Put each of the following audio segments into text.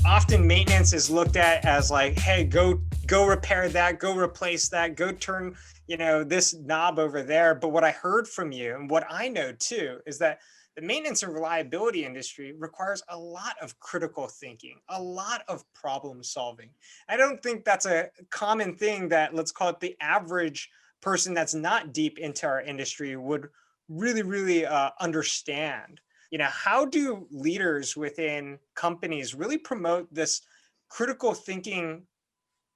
often maintenance is looked at as like, hey, go repair that, go replace that, go turn, this knob over there. But what I heard from you and what I know too is that the maintenance and reliability industry requires a lot of critical thinking, a lot of problem solving. I don't think that's a common thing that, let's call it, the average person that's not deep into our industry would really understand. How do leaders within companies really promote this critical thinking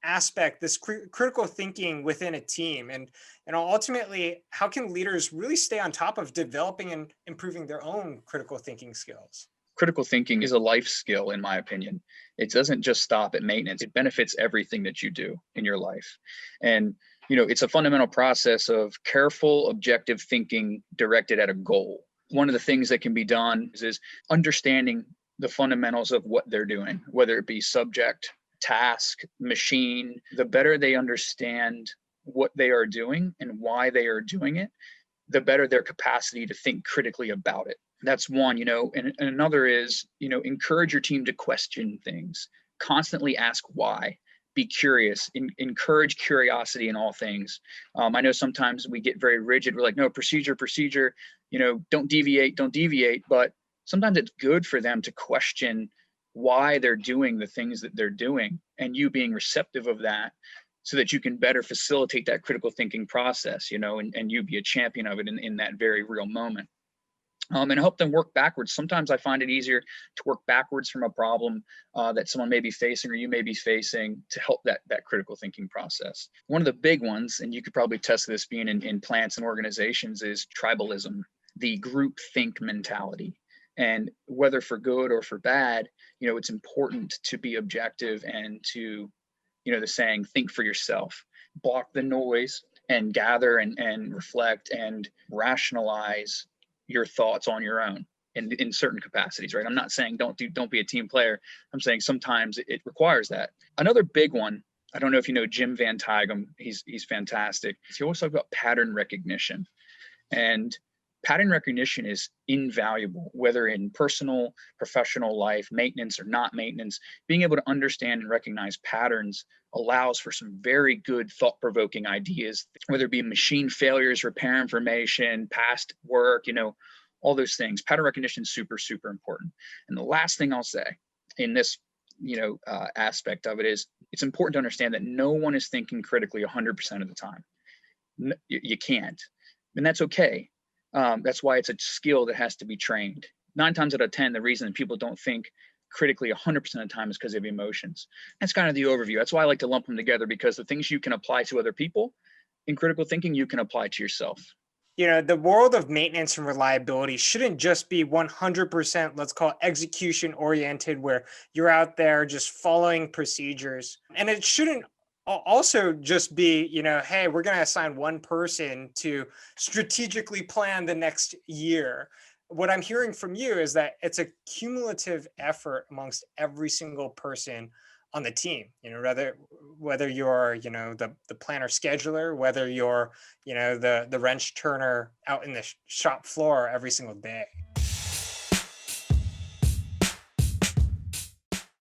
aspect, this critical thinking within a team? And ultimately, how can leaders really stay on top of developing and improving their own critical thinking skills? Critical thinking is a life skill, in my opinion. It doesn't just stop at maintenance. It benefits everything that you do in your life. And, it's a fundamental process of careful, objective thinking directed at a goal. One of the things that can be done is understanding the fundamentals of what they're doing, whether it be subject, task, machine. The better they understand what they are doing and why they are doing it, the better their capacity to think critically about it. That's one, and another is, encourage your team to question things, constantly ask why, be curious, encourage curiosity in all things. I know sometimes we get very rigid. We're like, no, procedure, don't deviate. But sometimes it's good for them to question why they're doing the things that they're doing, and you being receptive of that so that you can better facilitate that critical thinking process, and you be a champion of it in that very real moment. And help them work backwards. Sometimes I find it easier to work backwards from a problem that someone may be facing or you may be facing to help that critical thinking process. One of the big ones, and you could probably test this being in plants and organizations, is tribalism, the group think mentality. And whether for good or for bad, it's important to be objective and to, the saying, think for yourself, block the noise and gather and reflect and rationalize your thoughts on your own in certain capacities, right? I'm not saying don't be a team player. I'm saying sometimes it requires that. Another big one, I don't know if you know Jim Van Tighem, he's fantastic. He always talks about pattern recognition. And pattern recognition is invaluable, whether in personal, professional life, maintenance or not maintenance. Being able to understand and recognize patterns allows for some very good thought-provoking ideas, whether it be machine failures, repair information, past work, all those things. Pattern recognition is super important. And the last thing I'll say in this aspect of it is it's important to understand that no one is thinking critically 100% of the time. You can't, and that's okay. That's why it's a skill that has to be trained. 9 times out of 10, the reason that people don't think critically 100% of the time is because of emotions. That's kind of the overview. That's why I like to lump them together, because the things you can apply to other people in critical thinking, you can apply to yourself. The world of maintenance and reliability shouldn't just be 100%, let's call it, execution oriented, where you're out there just following procedures. And it shouldn't also just be, hey, we're going to assign one person to strategically plan the next year. What I'm hearing from you is that it's a cumulative effort amongst every single person on the team, whether you're, the planner scheduler, whether you're, the wrench turner out in the shop floor every single day.